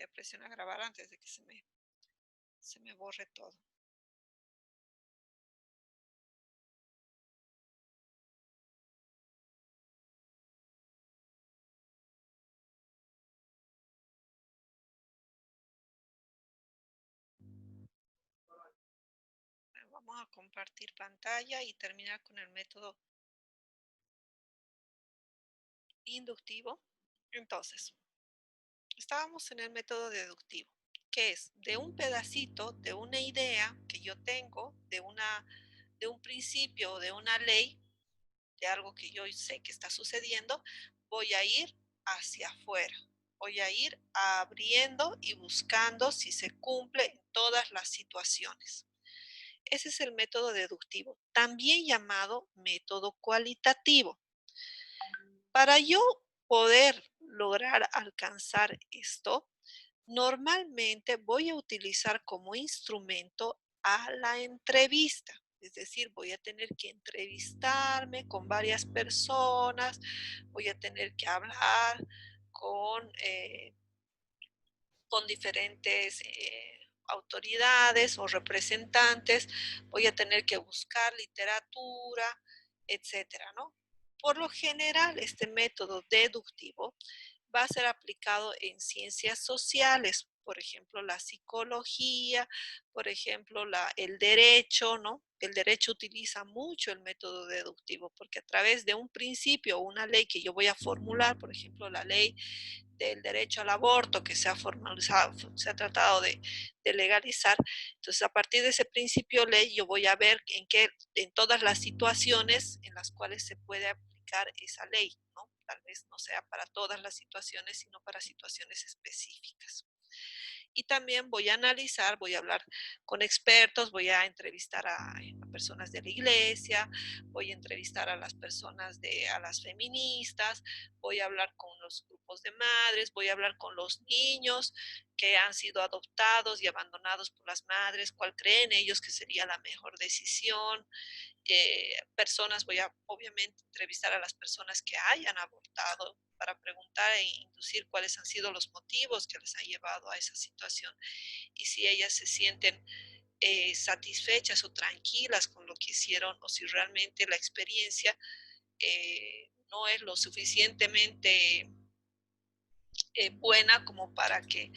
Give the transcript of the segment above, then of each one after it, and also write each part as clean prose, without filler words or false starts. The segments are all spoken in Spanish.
a presionar grabar antes de que se me borre todo. Vamos a compartir pantalla y terminar con el método inductivo. Entonces, estábamos en el método deductivo, que es de un pedacito, de una idea que yo tengo, de un principio, de una ley, de algo que yo sé que está sucediendo, voy a ir hacia afuera. Voy a ir abriendo y buscando si se cumple en todas las situaciones. Ese es el método deductivo, también llamado método cualitativo. Para yo poder lograr alcanzar esto, normalmente voy a utilizar como instrumento a la entrevista. Es decir, voy a tener que entrevistarme con varias personas, voy a tener que hablar con diferentes autoridades o representantes, voy a tener que buscar literatura, etcétera, ¿no? Por lo general, este método deductivo va a ser aplicado en ciencias sociales, por ejemplo, la psicología, por ejemplo, el derecho, ¿no? El derecho utiliza mucho el método deductivo porque a través de un principio o una ley que yo voy a formular, por ejemplo, la ley del derecho al aborto que se ha formalizado, se ha tratado de legalizar. Entonces, a partir de ese principio ley, yo voy a ver en todas las situaciones en las cuales se puede aplicar esa ley, ¿no? Tal vez no sea para todas las situaciones, sino para situaciones específicas. Y también voy a analizar, voy a hablar con expertos, voy a entrevistar a personas de la iglesia, voy a entrevistar a las personas a las feministas, voy a hablar con los grupos de madres, voy a hablar con los niños que han sido adoptados y abandonados por las madres, cuál creen ellos que sería la mejor decisión. Voy a obviamente entrevistar a las personas que hayan abortado para preguntar e inducir cuáles han sido los motivos que les han llevado a esa situación y si ellas se sienten satisfechas o tranquilas con lo que hicieron o si realmente la experiencia no es lo suficientemente buena como para que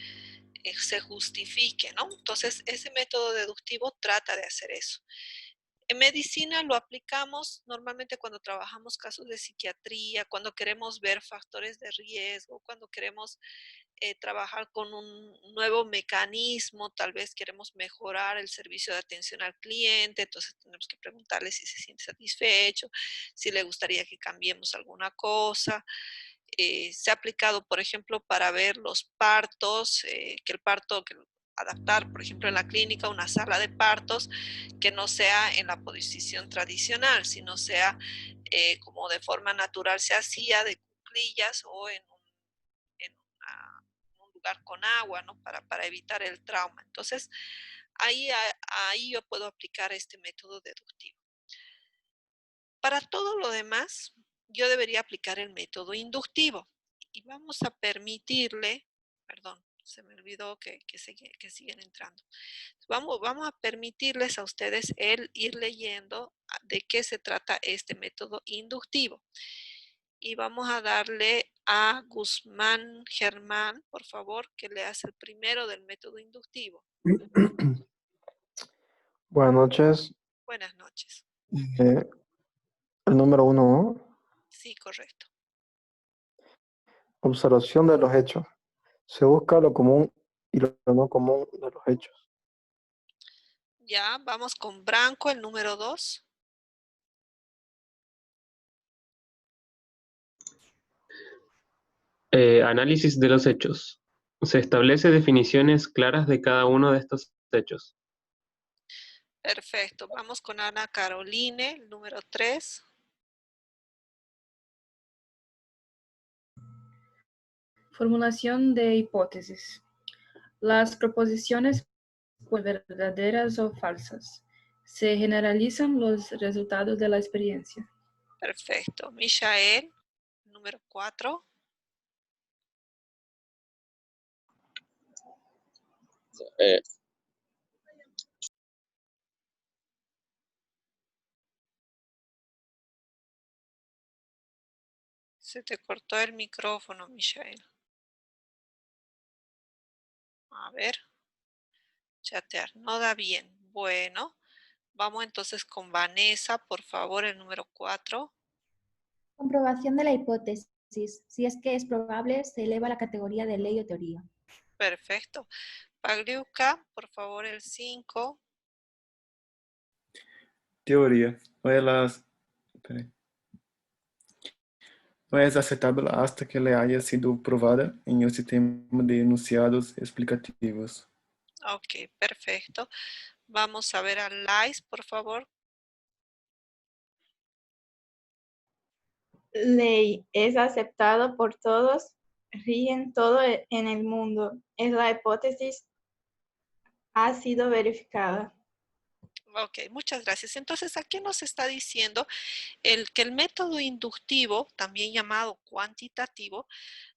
se justifique, ¿no? Entonces, ese método deductivo trata de hacer eso. En medicina lo aplicamos normalmente cuando trabajamos casos de psiquiatría, cuando queremos ver factores de riesgo, cuando queremos trabajar con un nuevo mecanismo, tal vez queremos mejorar el servicio de atención al cliente, entonces tenemos que preguntarle si se siente satisfecho, si le gustaría que cambiemos alguna cosa. Se ha aplicado, por ejemplo, para ver los partos, adaptar, por ejemplo, en la clínica una sala de partos que no sea en la posición tradicional, sino sea como de forma natural se hacía, de cuclillas o en un lugar con agua, ¿no? Para evitar el trauma. Entonces, ahí yo puedo aplicar este método deductivo. Para todo lo demás, yo debería aplicar el método inductivo y vamos a permitirle, perdón, se me olvidó que siguen entrando. Vamos a permitirles a ustedes el ir leyendo de qué se trata este método inductivo. Y vamos a darle a Guzmán Germán, por favor, que leas el primero del método inductivo. Buenas noches. Buenas noches. El número 1, ¿no? Sí, correcto. Observación de los hechos. Se busca lo común y lo no común de los hechos. Ya, vamos con Branco, el número 2. Análisis de los hechos. Se establece definiciones claras de cada uno de estos hechos. Perfecto. Vamos con Ana Caroline, el número 3. Formulación de hipótesis. Las proposiciones pueden ser verdaderas o falsas. Se generalizan los resultados de la experiencia. Perfecto. Michael, número 4. Eh, Se te cortó el micrófono, Michelle. A ver, chatear, no da bien. Bueno, vamos entonces con Vanessa, por favor, el número 4. Comprobación de la hipótesis. Si es que es probable, se eleva a la categoría de ley o teoría. Perfecto. Pagliuca, por favor, el 5. Teoría. Peraí. No es aceptable hasta que le haya sido probada en el sistema de enunciados explicativos. Ok, perfecto. Vamos a ver a Lais, por favor. Ley es aceptado por todos, rigen todo en el mundo. Es la hipótesis ha sido verificada. Ok, muchas gracias. Entonces, aquí nos está diciendo que el método inductivo, también llamado cuantitativo,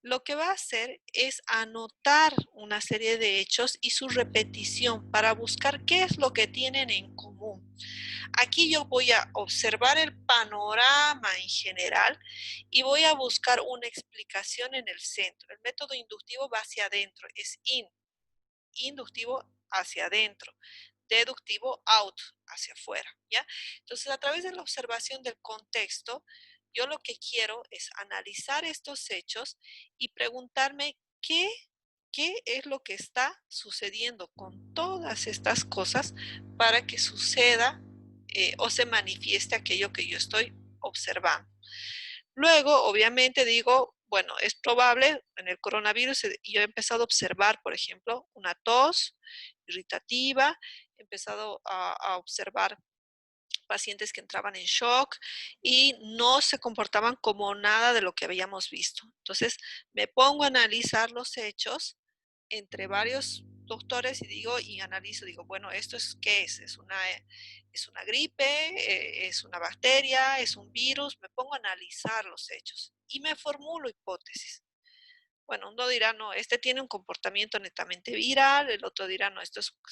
lo que va a hacer es anotar una serie de hechos y su repetición para buscar qué es lo que tienen en común. Aquí yo voy a observar el panorama en general y voy a buscar una explicación en el centro. El método inductivo va hacia adentro, es inductivo hacia adentro, deductivo out, hacia afuera, ¿ya? Entonces, a través de la observación del contexto, yo lo que quiero es analizar estos hechos y preguntarme qué es lo que está sucediendo con todas estas cosas para que suceda o se manifieste aquello que yo estoy observando. Luego, obviamente, digo, bueno, es probable en el coronavirus, yo he empezado a observar, por ejemplo, una tos irritativa, he empezado a observar pacientes que entraban en shock y no se comportaban como nada de lo que habíamos visto. Entonces, me pongo a analizar los hechos entre varios doctores y analizo, digo, bueno, ¿esto es qué es? ¿Es una gripe? ¿Es una bacteria? ¿Es un virus? Me pongo a analizar los hechos y me formulo hipótesis. Bueno, uno dirá, no, este tiene un comportamiento netamente viral, el otro dirá, no,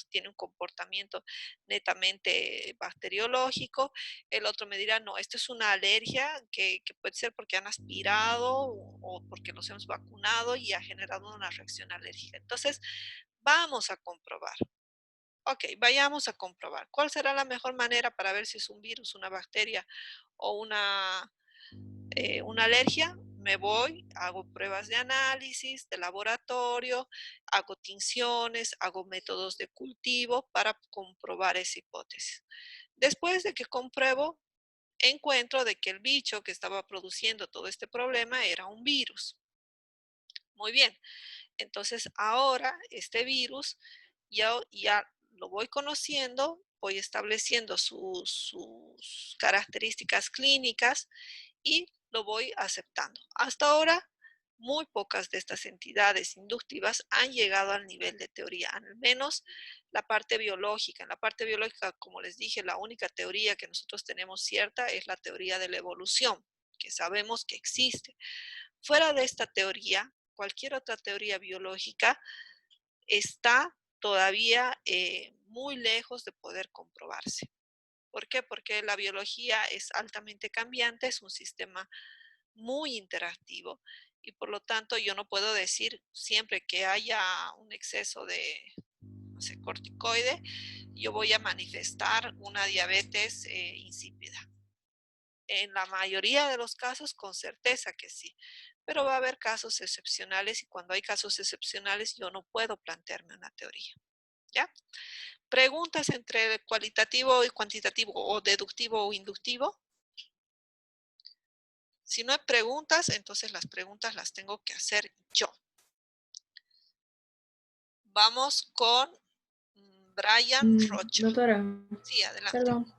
tiene un comportamiento netamente bacteriológico, el otro me dirá, no, esto es una alergia que puede ser porque han aspirado o porque los hemos vacunado y ha generado una reacción alérgica. Entonces, vamos a comprobar. Ok, vayamos a comprobar. ¿Cuál será la mejor manera para ver si es un virus, una bacteria o una alergia? Me voy, hago pruebas de análisis, de laboratorio, hago tinciones, hago métodos de cultivo para comprobar esa hipótesis. Después de que compruebo, encuentro de que el bicho que estaba produciendo todo este problema era un virus. Muy bien, entonces ahora este virus ya lo voy conociendo, voy estableciendo sus características clínicas y lo voy aceptando. Hasta ahora, muy pocas de estas entidades inductivas han llegado al nivel de teoría, al menos la parte biológica. En la parte biológica, como les dije, la única teoría que nosotros tenemos cierta es la teoría de la evolución, que sabemos que existe. Fuera de esta teoría, cualquier otra teoría biológica está todavía muy lejos de poder comprobarse. ¿Por qué? Porque la biología es altamente cambiante, es un sistema muy interactivo y por lo tanto yo no puedo decir siempre que haya un exceso de, no sé, corticoide, yo voy a manifestar una diabetes insípida. En la mayoría de los casos, con certeza que sí, pero va a haber casos excepcionales y cuando hay casos excepcionales yo no puedo plantearme una teoría. ¿Ya? Preguntas entre cualitativo y cuantitativo o deductivo o inductivo. Si no hay preguntas, entonces las preguntas las tengo que hacer yo. Vamos con Brian Rocha. Doctora, Sí, adelante. perdón.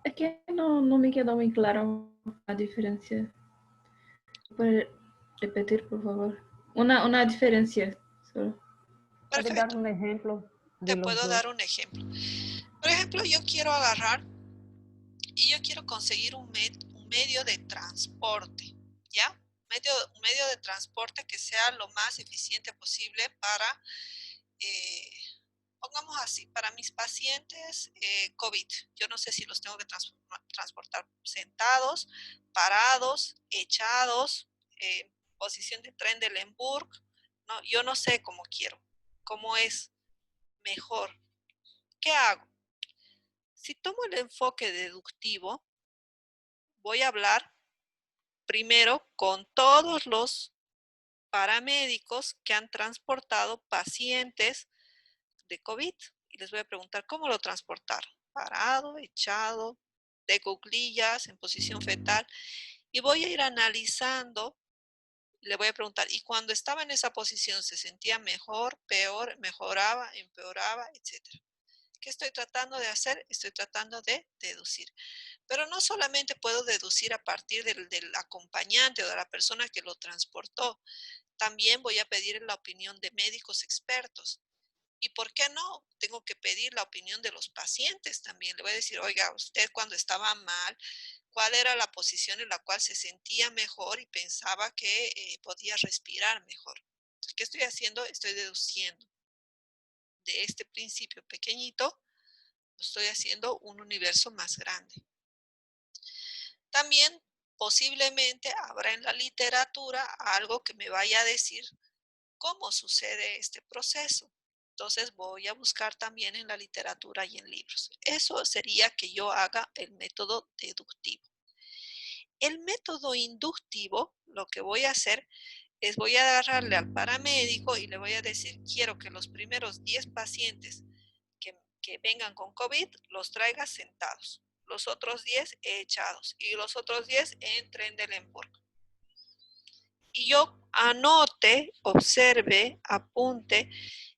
Es que no me quedó muy claro la diferencia. ¿Puede repetir, por favor? Una diferencia solo. ¿Puedes dar Perfecto. un ejemplo Te de los puedo dos? dar un ejemplo. Por ejemplo, yo quiero agarrar y yo quiero conseguir un medio de transporte, ¿ya? Un medio de transporte que sea lo más eficiente posible para pongamos así, para mis pacientes COVID, yo no sé si los tengo que transportar sentados, parados, echados, posición de Trendelenburg, ¿no? Yo no sé cómo quiero, cómo es mejor. ¿Qué hago? Si tomo el enfoque deductivo, voy a hablar primero con todos los paramédicos que han transportado pacientes de COVID. Y les voy a preguntar cómo lo transportaron. Parado, echado, de cuclillas, en posición fetal. Y voy a ir analizando. Le voy a preguntar, ¿y cuando estaba en esa posición se sentía mejor, peor, mejoraba, empeoraba, etcétera? ¿Qué estoy tratando de hacer? Estoy tratando de deducir. Pero no solamente puedo deducir a partir del acompañante o de la persona que lo transportó. También voy a pedir la opinión de médicos expertos. ¿Y por qué no? Tengo que pedir la opinión de los pacientes también. Le voy a decir, oiga, usted cuando estaba mal, ¿cuál era la posición en la cual se sentía mejor y pensaba que podía respirar mejor? ¿Qué estoy haciendo? Estoy deduciendo de este principio pequeñito, estoy haciendo un universo más grande. También posiblemente habrá en la literatura algo que me vaya a decir cómo sucede este proceso. Entonces voy a buscar también en la literatura y en libros. Eso sería que yo haga el método deductivo. El método inductivo, lo que voy a hacer es voy a agarrarle al paramédico y le voy a decir, quiero que los primeros 10 pacientes que vengan con COVID los traiga sentados. Los otros 10 echados y los otros 10 en Trendelenburg. Y yo anote, observe, apunte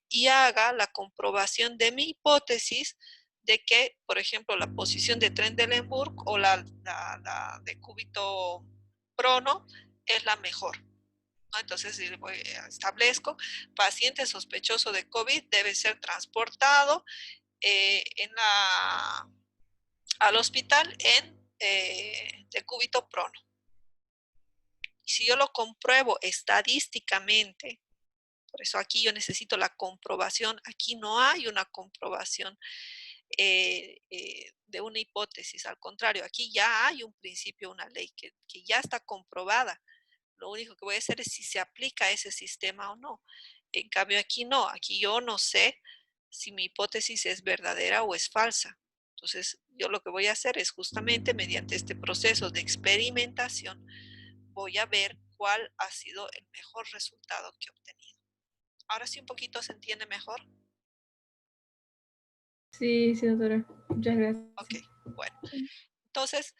y haga la comprobación de mi hipótesis de que, por ejemplo, la posición de Trendelenburg o la de cúbito prono es la mejor, ¿no? Entonces establezco, paciente sospechoso de COVID debe ser transportado al hospital en decúbito prono. Y si yo lo compruebo estadísticamente, por eso aquí yo necesito la comprobación, aquí no hay una comprobación de una hipótesis, al contrario, aquí ya hay un principio, una ley que ya está comprobada. Lo único que voy a hacer es si se aplica ese sistema o no. En cambio aquí no, aquí yo no sé si mi hipótesis es verdadera o es falsa. Entonces yo lo que voy a hacer es justamente mediante este proceso de experimentación, voy a ver cuál ha sido el mejor resultado que he obtenido. Ahora sí un poquito se entiende mejor. Sí, sí, doctora. Muchas gracias. Ok, bueno. Entonces,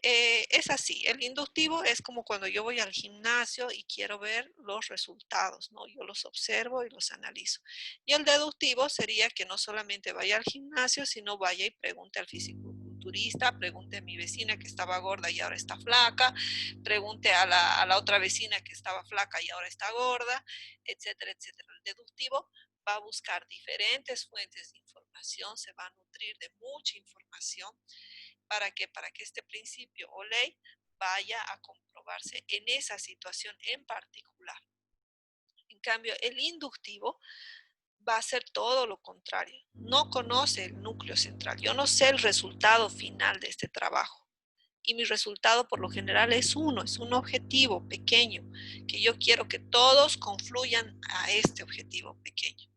es así. El inductivo es como cuando yo voy al gimnasio y quiero ver los resultados, ¿no? Yo los observo y los analizo. Y el deductivo sería que no solamente vaya al gimnasio, sino vaya y pregunte al fisicoculturista, pregunte a mi vecina que estaba gorda y ahora está flaca, pregunte a la otra vecina que estaba flaca y ahora está gorda, etcétera, etcétera. El deductivo va a buscar diferentes fuentes de información, se va a nutrir de mucha información. ¿Para qué? Para que este principio o ley vaya a comprobarse en esa situación en particular. En cambio, el inductivo va a hacer todo lo contrario. No conoce el núcleo central. Yo no sé el resultado final de este trabajo. Y mi resultado por lo general es uno, es un objetivo pequeño, que yo quiero que todos confluyan a este objetivo pequeño.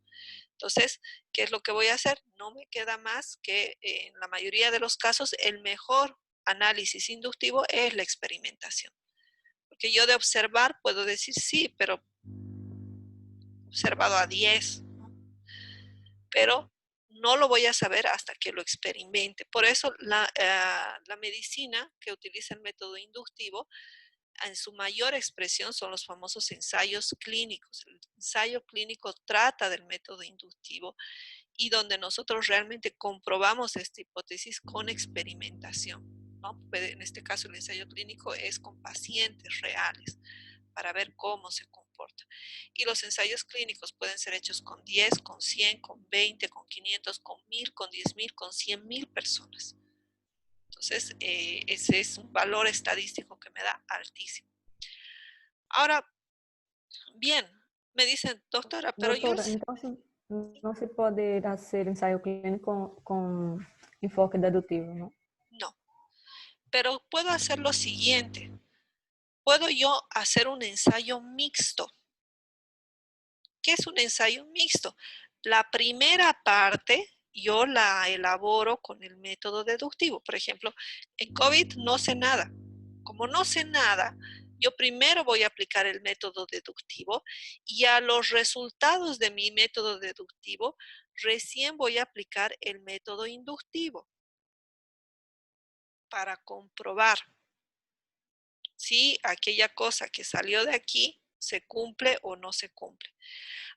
Entonces, ¿qué es lo que voy a hacer? No me queda más que en la mayoría de los casos el mejor análisis inductivo es la experimentación. Porque yo de observar puedo decir sí, pero observado a 10, ¿no? Pero no lo voy a saber hasta que lo experimente. Por eso la medicina que utiliza el método inductivo en su mayor expresión son los famosos ensayos clínicos. El ensayo clínico trata del método inductivo y donde nosotros realmente comprobamos esta hipótesis con experimentación, ¿no? En este caso el ensayo clínico es con pacientes reales para ver cómo se comporta. Y los ensayos clínicos pueden ser hechos con 10, con 100, con 20, con 500, con 1000, con 10,000, con 100,000 personas. Entonces, ese es un valor estadístico que me da altísimo. Ahora, bien, me dicen, doctora, pero yo... Doctora, entonces, Não se pode fazer ensaio clínico com enfoque dedutivo, ¿no? No, pero puedo hacer lo siguiente. Puedo yo hacer un ensayo mixto. ¿Qué es un ensayo mixto? La primera parte yo la elaboro con el método deductivo. Por ejemplo, en COVID no sé nada. Como no sé nada, yo primero voy a aplicar el método deductivo y a los resultados de mi método deductivo recién voy a aplicar el método inductivo para comprobar si aquella cosa que salió de aquí se cumple o no se cumple.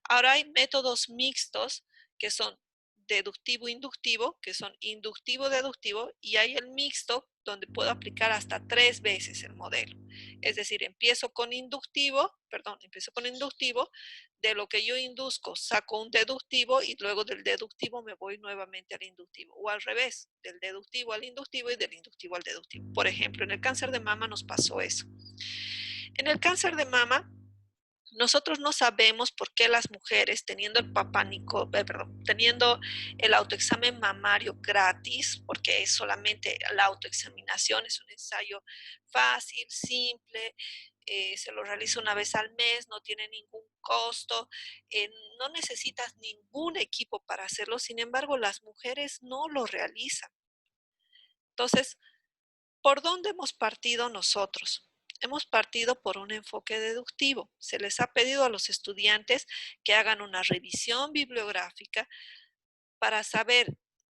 Ahora hay métodos mixtos que son deductivo-inductivo, que son inductivo-deductivo, y hay el mixto donde puedo aplicar hasta 3 veces el modelo. Es decir, empiezo con inductivo, de lo que yo induzco saco un deductivo y luego del deductivo me voy nuevamente al inductivo, o al revés, del deductivo al inductivo y del inductivo al deductivo. Por ejemplo, en el cáncer de mama nos pasó eso. En el cáncer de mama, nosotros no sabemos por qué las mujeres, teniendo teniendo el autoexamen mamario gratis, porque es solamente la autoexaminación, es un ensayo fácil, simple, se lo realiza una vez al mes, no tiene ningún costo, no necesitas ningún equipo para hacerlo, sin embargo, las mujeres no lo realizan. Entonces, ¿por dónde hemos partido nosotros? Hemos partido por un enfoque deductivo. Se les ha pedido a los estudiantes que hagan una revisión bibliográfica para saber,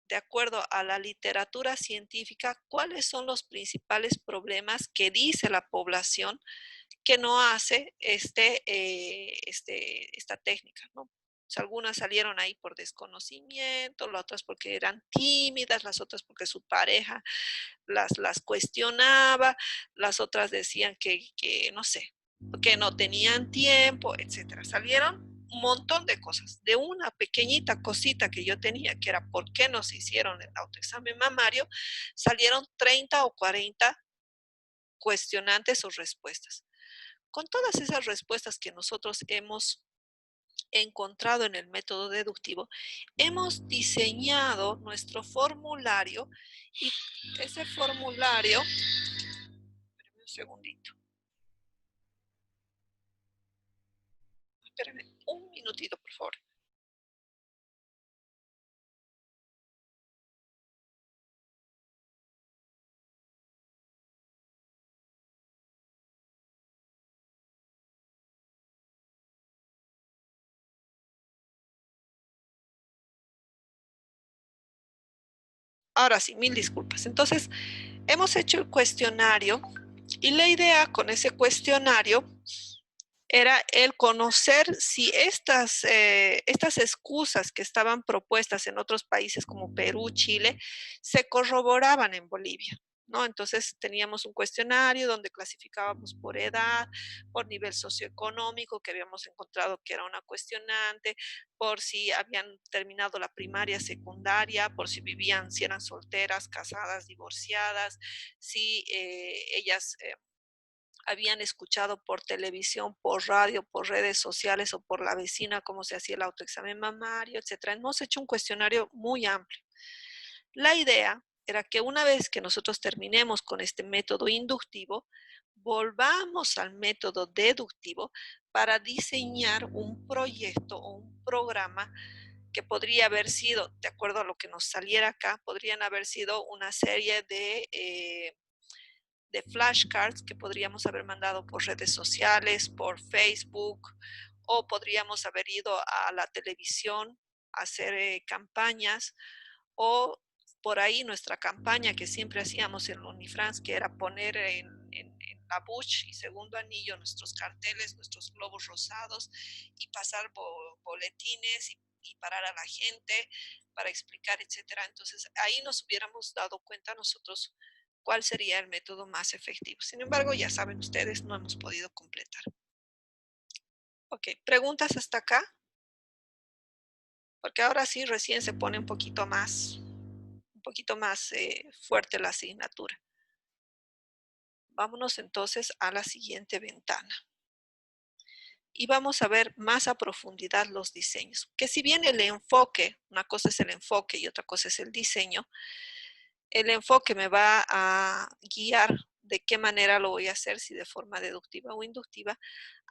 de acuerdo a la literatura científica, cuáles son los principales problemas que dice la población que no hace esta técnica, ¿no? O sea, algunas salieron ahí por desconocimiento, las otras porque eran tímidas, las otras porque su pareja las cuestionaba, las otras decían que no sé, que no tenían tiempo, etcétera. Salieron un montón de cosas. De una pequeñita cosita que yo tenía, que era por qué no se hicieron el autoexamen mamario, salieron 30 o 40 cuestionantes o respuestas. Con todas esas respuestas que nosotros hemos encontrado en el método deductivo, hemos diseñado nuestro formulario y ese formulario, espérame un segundito, espérame un minutito, por favor. Ahora sí, mil disculpas. Entonces, hemos hecho el cuestionario y la idea con ese cuestionario era el conocer si estas excusas que estaban propuestas en otros países como Perú, Chile, se corroboraban en Bolivia, ¿no? Entonces teníamos un cuestionario donde clasificábamos por edad, por nivel socioeconómico, que habíamos encontrado que era una cuestionante, por si habían terminado la primaria, secundaria, por si vivían, si eran solteras, casadas, divorciadas, si ellas habían escuchado por televisión, por radio, por redes sociales o por la vecina cómo se hacía el autoexamen mamario, etcétera. Hemos hecho un cuestionario muy amplio. La idea era que una vez que nosotros terminemos con este método inductivo, volvamos al método deductivo para diseñar un proyecto o un programa que podría haber sido, de acuerdo a lo que nos saliera acá, podrían haber sido una serie de flashcards que podríamos haber mandado por redes sociales, por Facebook, o podríamos haber ido a la televisión a hacer campañas, o por ahí nuestra campaña que siempre hacíamos en Unifrance, que era poner en la Bush y Segundo Anillo nuestros carteles, nuestros globos rosados y pasar boletines y parar a la gente para explicar, etcétera. Entonces ahí nos hubiéramos dado cuenta nosotros cuál sería el método más efectivo. Sin embargo, ya saben ustedes, no hemos podido completar. Ok, ¿preguntas hasta acá? Porque ahora sí recién se pone un poquito más fuerte la asignatura. Vámonos entonces a la siguiente ventana. y vamos a ver más a profundidad los diseños. Que si bien el enfoque, una cosa es el enfoque y otra cosa es el diseño, el enfoque me va a guiar de qué manera lo voy a hacer, si de forma deductiva o inductiva.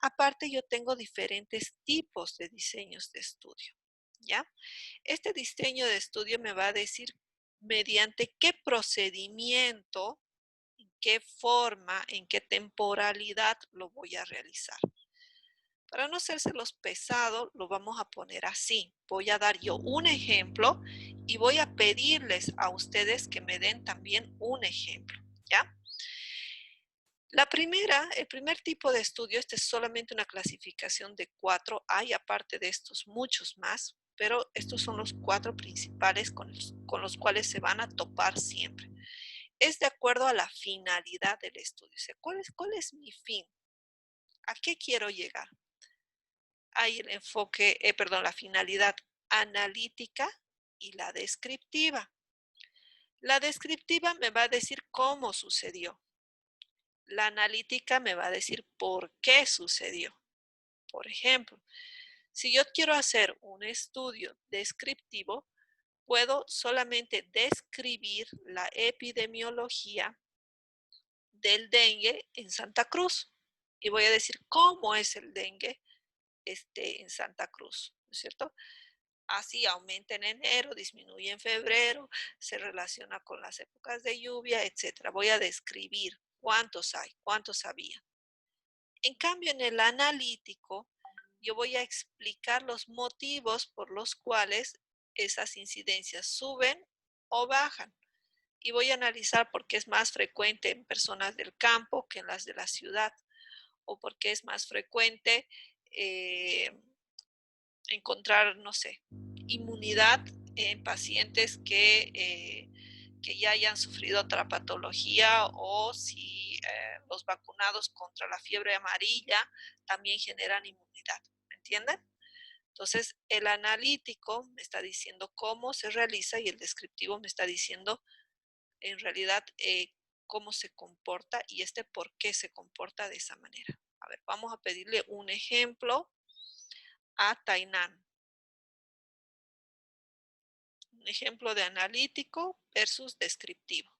Aparte, yo tengo diferentes tipos de diseños de estudio, ¿ya? Este diseño de estudio me va a decir mediante qué procedimiento, en qué forma, en qué temporalidad lo voy a realizar. Para no hacérselos pesado, lo vamos a poner así. Voy a dar yo un ejemplo y voy a pedirles a ustedes que me den también un ejemplo, ¿ya? El primer tipo de estudio, este es solamente una clasificación de 4, hay aparte de estos muchos más, pero estos son los 4 principales con los cuales se van a topar siempre. Es de acuerdo a la finalidad del estudio. O sea, ¿cuál es mi fin? ¿A qué quiero llegar? Hay el enfoque, la finalidad analítica y la descriptiva. La descriptiva me va a decir cómo sucedió. La analítica me va a decir por qué sucedió. Por ejemplo, si yo quiero hacer un estudio descriptivo, puedo solamente describir la epidemiología del dengue en Santa Cruz. Y voy a decir cómo es el dengue en Santa Cruz, ¿no es cierto? Así aumenta en enero, disminuye en febrero, se relaciona con las épocas de lluvia, etc. Voy a describir cuántos hay, cuántos había. En cambio, en el analítico, yo voy a explicar los motivos por los cuales esas incidencias suben o bajan. Y voy a analizar por qué es más frecuente en personas del campo que en las de la ciudad, o por qué es más frecuente encontrar, no sé, inmunidad en pacientes que ya hayan sufrido otra patología, o si los vacunados contra la fiebre amarilla también generan inmunidad, ¿me entienden? Entonces, el analítico me está diciendo cómo se realiza y el descriptivo me está diciendo en realidad cómo se comporta y por qué se comporta de esa manera. A ver, vamos a pedirle un ejemplo a Tainan. Un ejemplo de analítico versus descriptivo.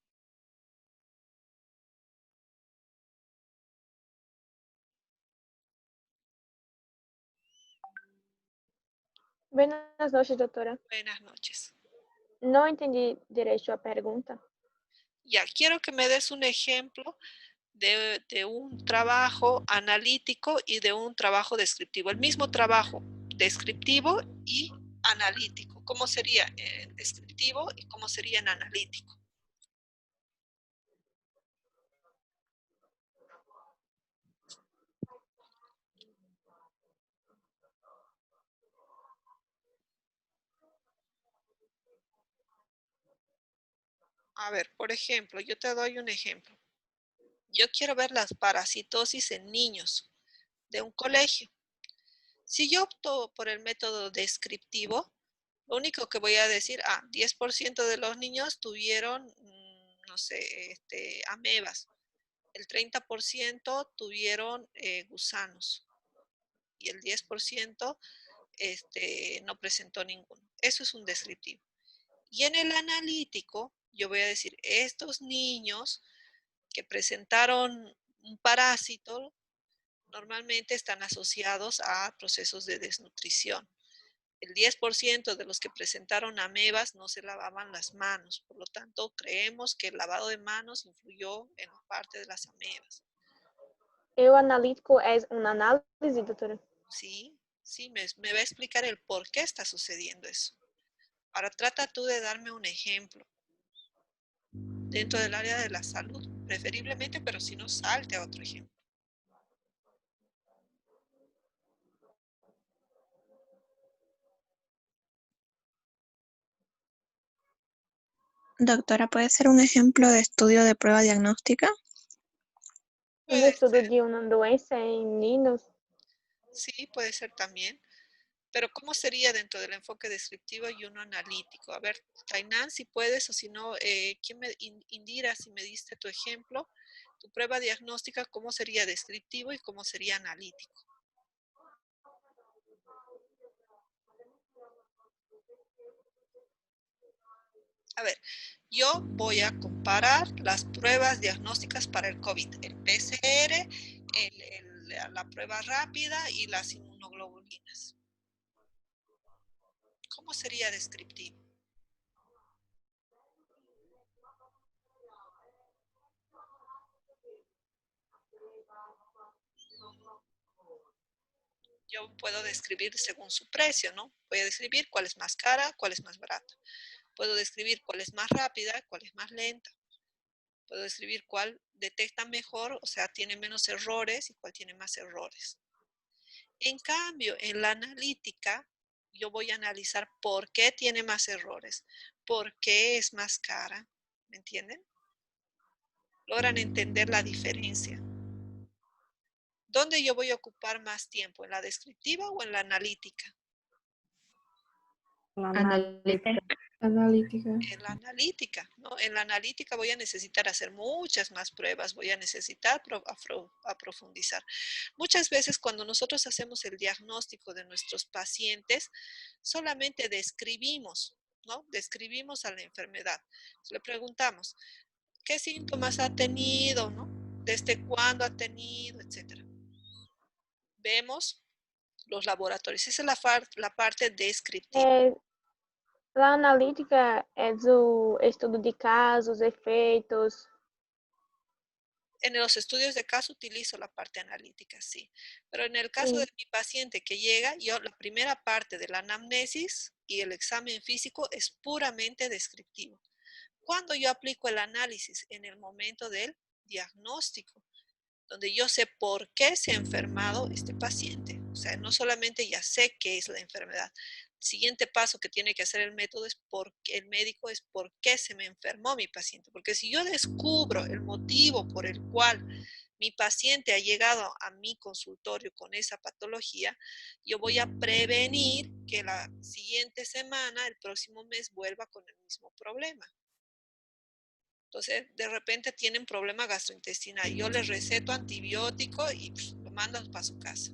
Buenas noches, doutora. Buenas noches. Não entendi direito a pergunta. Ya, quiero que me des un ejemplo de un trabajo analítico y de un trabajo descriptivo. El mismo trabajo descriptivo y analítico. ¿Cómo sería en descriptivo y cómo sería en analítico? A ver, por ejemplo, yo te doy un ejemplo. Yo quiero ver las parasitosis en niños de un colegio. Si yo opto por el método descriptivo, lo único que voy a decir, 10% de los niños tuvieron, no sé, amebas. El 30% tuvieron gusanos. Y el 10% no presentó ninguno. Eso es un descriptivo. Y en el analítico, yo voy a decir, estos niños que presentaron un parásito normalmente están asociados a procesos de desnutrición. El 10% de los que presentaron amebas no se lavaban las manos, por lo tanto creemos que el lavado de manos influyó en parte de las amebas. E o analítico é uma análise, doutora? Sí, me va a explicar el por qué está sucediendo eso. Ahora trata tú de darme un ejemplo dentro del área de la salud, preferiblemente, pero si no, salte a otro ejemplo. Doctora, ¿puede ser un ejemplo de estudio de prueba diagnóstica? Um estudo de uma doença em niños. Sí, puede ser también. Pero ¿cómo sería dentro del enfoque descriptivo y uno analítico? A ver, Tainan, si puedes, o si no, ¿quién me Indira, si me diste tu ejemplo, tu prueba diagnóstica, cómo sería descriptivo y cómo sería analítico? A ver, yo voy a comparar las pruebas diagnósticas para el COVID, el PCR, la prueba rápida y las inmunoglobulinas. ¿Cómo sería descriptivo? Yo puedo describir según su precio, ¿no? Voy a describir cuál es más cara, cuál es más barata. Puedo describir cuál es más rápida, cuál es más lenta. Puedo describir cuál detecta mejor, o sea, tiene menos errores y cuál tiene más errores. En cambio, en la analítica, yo voy a analizar por qué tiene más errores, por qué es más cara, ¿me entienden? ¿Logran entender la diferencia? ¿Dónde yo voy a ocupar más tiempo? ¿En la descriptiva o en la analítica? La analítica. Analítica. En la analítica, ¿no? En la analítica voy a necesitar hacer muchas más pruebas, voy a necesitar profundizar. Muchas veces cuando nosotros hacemos el diagnóstico de nuestros pacientes, solamente describimos, ¿no? Describimos a la enfermedad. Le preguntamos, ¿qué síntomas ha tenido, ¿no? ¿Desde cuándo ha tenido, etcétera? Vemos los laboratorios. Esa es la parte descriptiva. La analítica es o estudo de casos, efeitos. En los estudios de caso utilizo la parte analítica, sí. Pero en el caso de Sí. mi paciente que llega, yo la primera parte de la anamnesis y el examen físico es puramente descriptivo. Cuando yo aplico el análisis en el momento del diagnóstico, donde yo sé por qué se ha enfermado este paciente. O sea, no solamente ya sé qué es la enfermedad. El siguiente paso que tiene que hacer el médico es por qué se me enfermó mi paciente. Porque si yo descubro el motivo por el cual mi paciente ha llegado a mi consultorio con esa patología, yo voy a prevenir que la siguiente semana, el próximo mes, vuelva con el mismo problema. Entonces, de repente tienen problema gastrointestinal. Yo les receto antibiótico y lo mandan para su casa.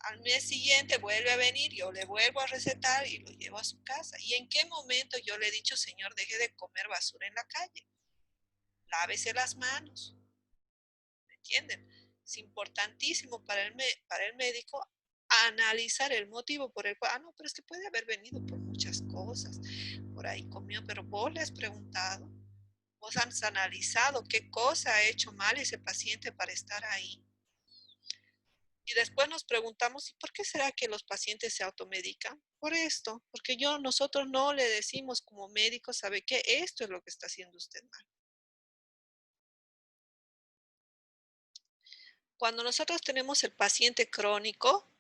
Al mes siguiente vuelve a venir, yo le vuelvo a recetar y lo llevo a su casa. ¿Y en qué momento yo le he dicho, señor, deje de comer basura en la calle? Lávese las manos. ¿Me entienden? Es importantísimo para el médico analizar el motivo por el cual, no, pero es que puede haber venido por muchas cosas. Por ahí comió, pero vos le has preguntado. ¿Vos has analizado qué cosa ha hecho mal ese paciente para estar ahí? Y después nos preguntamos, ¿y por qué será que los pacientes se automedican? Por esto, porque nosotros no le decimos como médicos, ¿sabe qué? Esto es lo que está haciendo usted mal. Cuando nosotros tenemos el paciente crónico,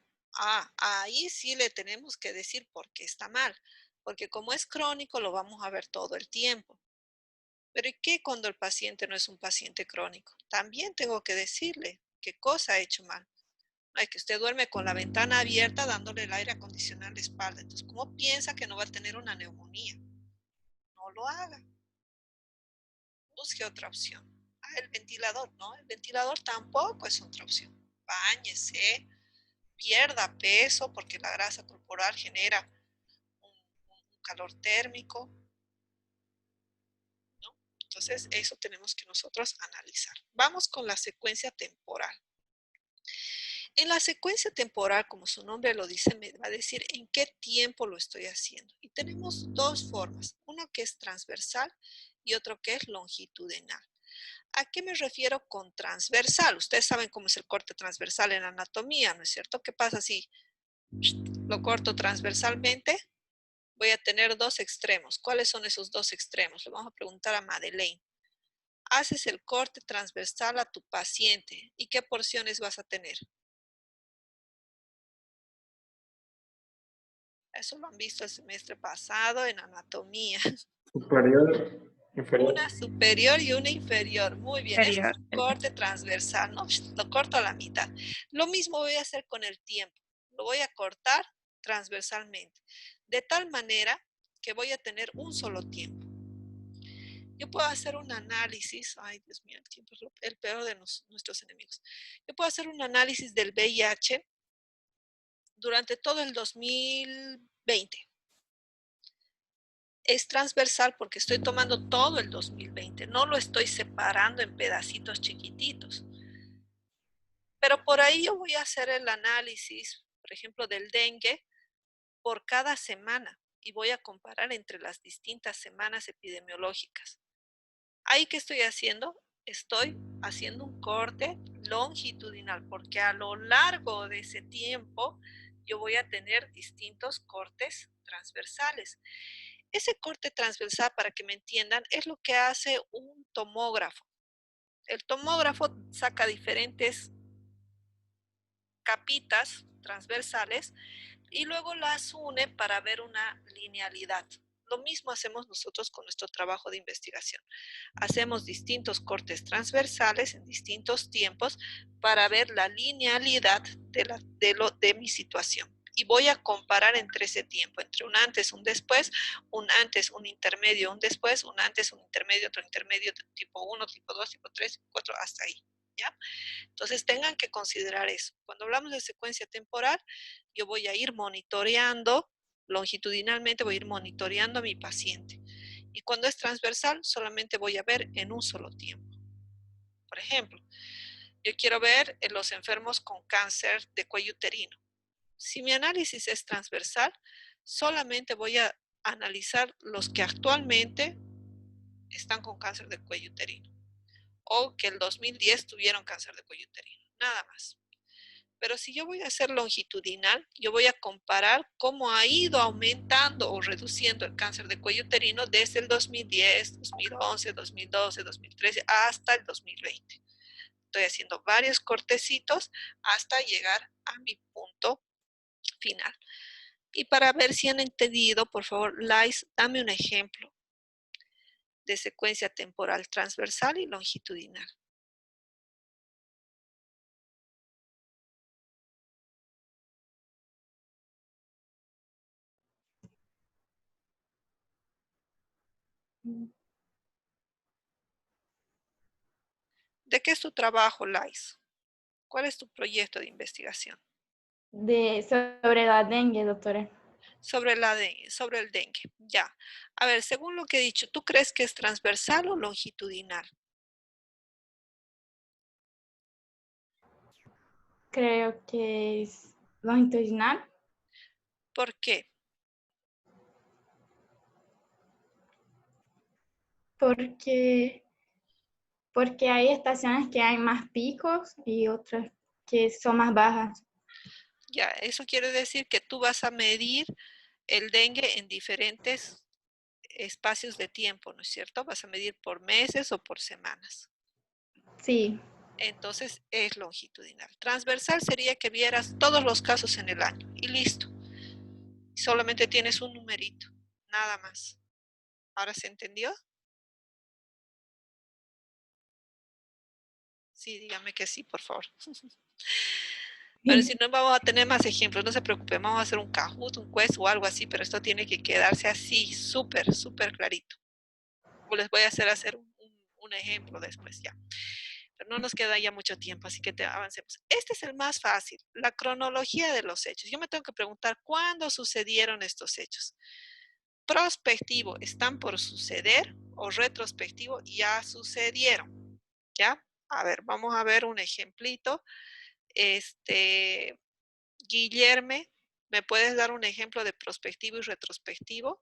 ahí sí le tenemos que decir por qué está mal. Porque como es crónico, lo vamos a ver todo el tiempo. Pero ¿y qué cuando el paciente no es un paciente crónico? También tengo que decirle qué cosa ha hecho mal. No es que usted duerme con la ventana abierta dándole el aire acondicionado a la espalda. Entonces, ¿cómo piensa que no va a tener una neumonía? No lo haga. Busque otra opción. El ventilador, ¿no? El ventilador tampoco es otra opción. Báñese, pierda peso porque la grasa corporal genera un calor térmico, ¿no? Entonces, eso tenemos que nosotros analizar. Vamos con la secuencia temporal. En la secuencia temporal, como su nombre lo dice, me va a decir en qué tiempo lo estoy haciendo. Y tenemos dos formas, uno que es transversal y otro que es longitudinal. ¿A qué me refiero con transversal? Ustedes saben cómo es el corte transversal en anatomía, ¿no es cierto? ¿Qué pasa si lo corto transversalmente? Voy a tener dos extremos. ¿Cuáles son esos dos extremos? Le vamos a preguntar a Madeleine. Haces el corte transversal a tu paciente. ¿Y qué porciones vas a tener? Eso lo han visto el semestre pasado en anatomía. Superior, inferior. Una superior y una inferior. Muy bien, ese es Inferior. un corte transversal, ¿no? Lo corto a la mitad. Lo mismo voy a hacer con el tiempo. Lo voy a cortar transversalmente. De tal manera que voy a tener un solo tiempo. Yo puedo hacer un análisis, ay Dios mío, el tiempo es el peor de nuestros enemigos. Yo puedo hacer un análisis del VIH durante todo el 2020. Es transversal porque estoy tomando todo el 2020, no lo estoy separando en pedacitos chiquititos. Pero por ahí yo voy a hacer el análisis, por ejemplo, del dengue por cada semana y voy a comparar entre las distintas semanas epidemiológicas. ¿Ahí qué estoy haciendo? Estoy haciendo un corte longitudinal porque a lo largo de ese tiempo yo voy a tener distintos cortes transversales. Ese corte transversal, para que me entiendan, es lo que hace un tomógrafo. El tomógrafo saca diferentes capitas transversales y luego las une para ver una linealidad. Lo mismo hacemos nosotros con nuestro trabajo de investigación. Hacemos distintos cortes transversales en distintos tiempos para ver la linealidad de mi situación. Y voy a comparar entre ese tiempo, entre un antes, un después, un antes, un intermedio, un después, un antes, un intermedio, otro intermedio, tipo 1, tipo 2, tipo 3, tipo 4, hasta ahí. ¿Ya? Entonces tengan que considerar eso. Cuando hablamos de secuencia temporal, yo voy a ir monitoreando, longitudinalmente voy a ir monitoreando a mi paciente. Y cuando es transversal, solamente voy a ver en un solo tiempo. Por ejemplo, yo quiero ver en los enfermos con cáncer de cuello uterino. Si mi análisis es transversal, solamente voy a analizar los que actualmente están con cáncer de cuello uterino o que el 2010 tuvieron cáncer de cuello uterino, nada más. Pero si yo voy a hacer longitudinal, yo voy a comparar cómo ha ido aumentando o reduciendo el cáncer de cuello uterino desde el 2010, 2011, 2012, 2013 hasta el 2020. Estoy haciendo varios cortecitos hasta llegar a mi punto final. Y para ver si han entendido, por favor, Lais, dame un ejemplo de secuencia temporal transversal y longitudinal. ¿De qué es tu trabajo, Lais? ¿Cuál es tu proyecto de investigación? Sobre la dengue, doctora. Sobre el dengue, ya. A ver, según lo que he dicho, ¿tú crees que es transversal o longitudinal? Creo que es longitudinal. ¿Por qué? Porque hay estaciones que hay más picos y otras que son más bajas. Ya, eso quiere decir que tú vas a medir el dengue en diferentes espacios de tiempo, ¿no es cierto? Vas a medir por meses o por semanas. Sí. Entonces es longitudinal. Transversal sería que vieras todos los casos en el año y listo. Solamente tienes un numerito, nada más. ¿Ahora se entendió? Sí, dígame que sí, por favor. Pero si no, vamos a tener más ejemplos, no se preocupen, vamos a hacer un Kahoot, un quest o algo así, pero esto tiene que quedarse así, súper, súper clarito. Les voy a hacer un ejemplo después ya. Pero no nos queda ya mucho tiempo, así que avancemos. Este es el más fácil, la cronología de los hechos. Yo me tengo que preguntar, ¿cuándo sucedieron estos hechos? Prospectivo, ¿están por suceder? O retrospectivo, ya sucedieron. ¿Ya? A ver, vamos a ver un ejemplito. Guillerme, ¿me puedes dar un ejemplo de prospectivo y retrospectivo?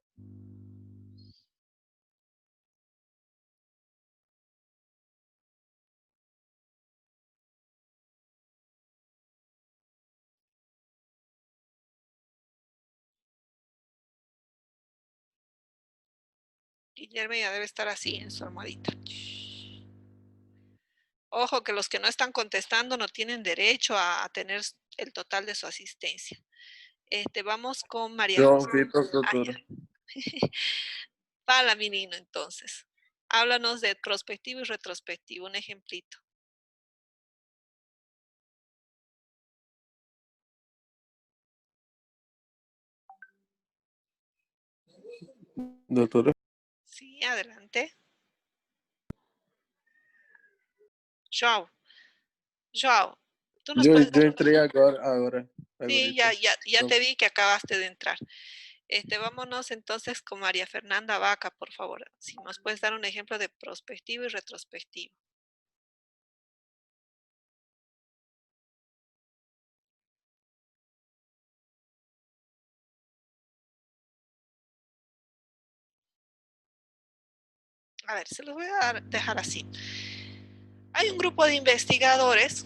Guillermo ya debe estar así en su almohadita. Ojo que los que no están contestando no tienen derecho a tener el total de su asistencia. Vamos con María Yo José. vi, doctora. Fala, menino, entonces. Háblanos de prospectivo y retrospectivo, un ejemplito. Doutora? Sí, adelante. João, João, tú nos Eu puedes dar... entrei agora. Sí, Agorita. ya te vi que acabaste de entrar. Vámonos entonces con María Fernanda Vaca, por favor. Si nos puedes dar un ejemplo de prospectivo y retrospectivo. A ver, se los voy a dejar así. Hay un grupo de investigadores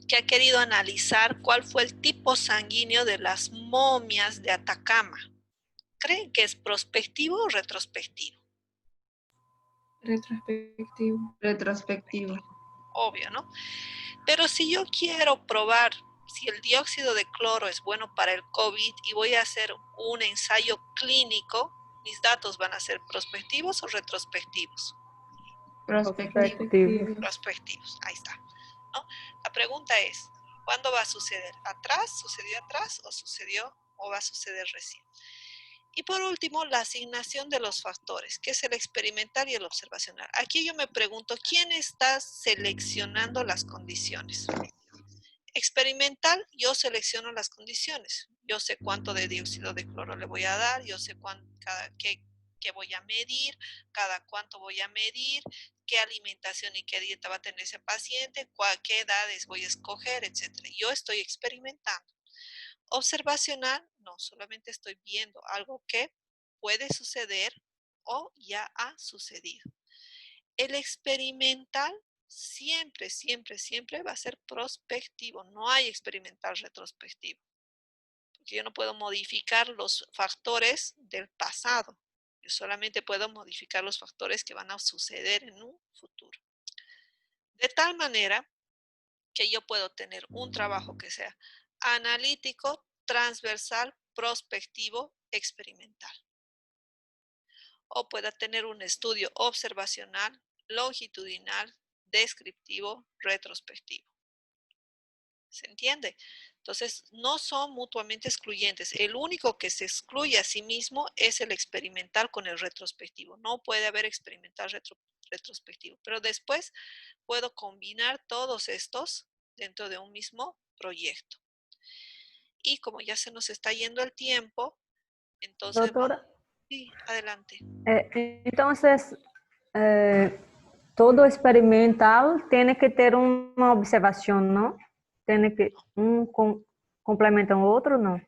que ha querido analizar cuál fue el tipo sanguíneo de las momias de Atacama. ¿Creen que es prospectivo o retrospectivo? Retrospectivo. Retrospectivo. Obvio, ¿no? Pero si yo quiero probar si el dióxido de cloro es bueno para el COVID y voy a hacer un ensayo clínico, ¿mis datos van a ser prospectivos o retrospectivos? Prospectivo. Prospectivos, ahí está, ¿no? La pregunta es, ¿cuándo va a suceder? ¿Atrás? ¿Sucedió atrás o sucedió o va a suceder recién? Y por último, la asignación de los factores, que es el experimental y el observacional. Aquí yo me pregunto, ¿quién está seleccionando las condiciones? Experimental, yo selecciono las condiciones. Yo sé cuánto de dióxido de cloro le voy a dar, yo sé qué voy a medir, cada cuánto voy a medir, qué alimentación y qué dieta va a tener ese paciente, qué edades voy a escoger, etc. Yo estoy experimentando. Observacional, no, solamente estoy viendo algo que puede suceder o ya ha sucedido. El experimental siempre, siempre, siempre va a ser prospectivo. No hay experimental retrospectivo. Porque yo no puedo modificar los factores del pasado. Yo solamente puedo modificar los factores que van a suceder en un futuro. De tal manera que yo puedo tener un trabajo que sea analítico, transversal, prospectivo, experimental. O pueda tener un estudio observacional, longitudinal, descriptivo, retrospectivo. ¿Se entiende? Entonces, no son mutuamente excluyentes. El único que se excluye a sí mismo es el experimental con el retrospectivo. No puede haber experimental retrospectivo. Pero después puedo combinar todos estos dentro de un mismo proyecto. Y como ya se nos está yendo el tiempo, entonces... Doutora, Sí, adelante. entonces, todo experimental tiene que ter uma observação, não? Tiene que complementa o outro, não?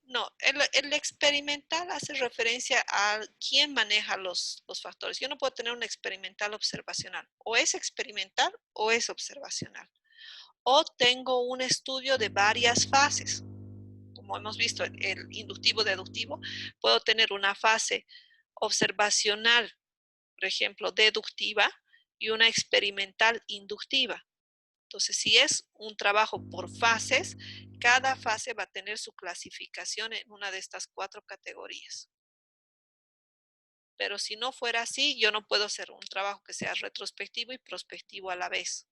No, el experimental hace referencia a quién maneja los factores. Yo no puedo tener un experimental observacional. O es experimental o es observacional. O tengo un estudio de varias fases. Como hemos visto, el inductivo-deductivo, puedo tener una fase observacional, por ejemplo, deductiva, y una experimental inductiva. Entonces, si es un trabajo por fases, cada fase va a tener su clasificación en una de estas 4 categorías. Pero si no fuera así, yo no puedo hacer un trabajo que sea retrospectivo y prospectivo a la vez.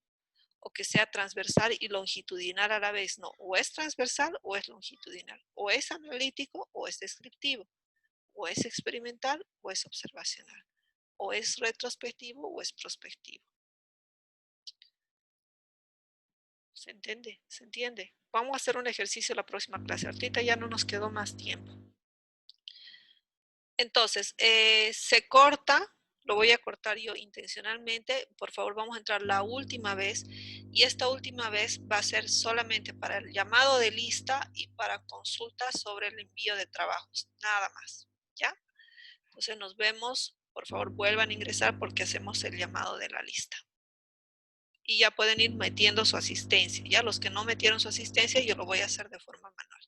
O que sea transversal y longitudinal a la vez. No, o es transversal o es longitudinal. O es analítico o es descriptivo. O es experimental o es observacional. O es retrospectivo o es prospectivo. ¿Se entiende? ¿Se entiende? Vamos a hacer un ejercicio la próxima clase. Ahorita ya no nos quedó más tiempo. Entonces, se corta, lo voy a cortar yo intencionalmente. Por favor, vamos a entrar la última vez. Y esta última vez va a ser solamente para el llamado de lista y para consultas sobre el envío de trabajos. Nada más. ¿Ya? Entonces nos vemos. Por favor, vuelvan a ingresar porque hacemos el llamado de la lista. Y ya pueden ir metiendo su asistencia. Ya los que no metieron su asistencia, yo lo voy a hacer de forma manual.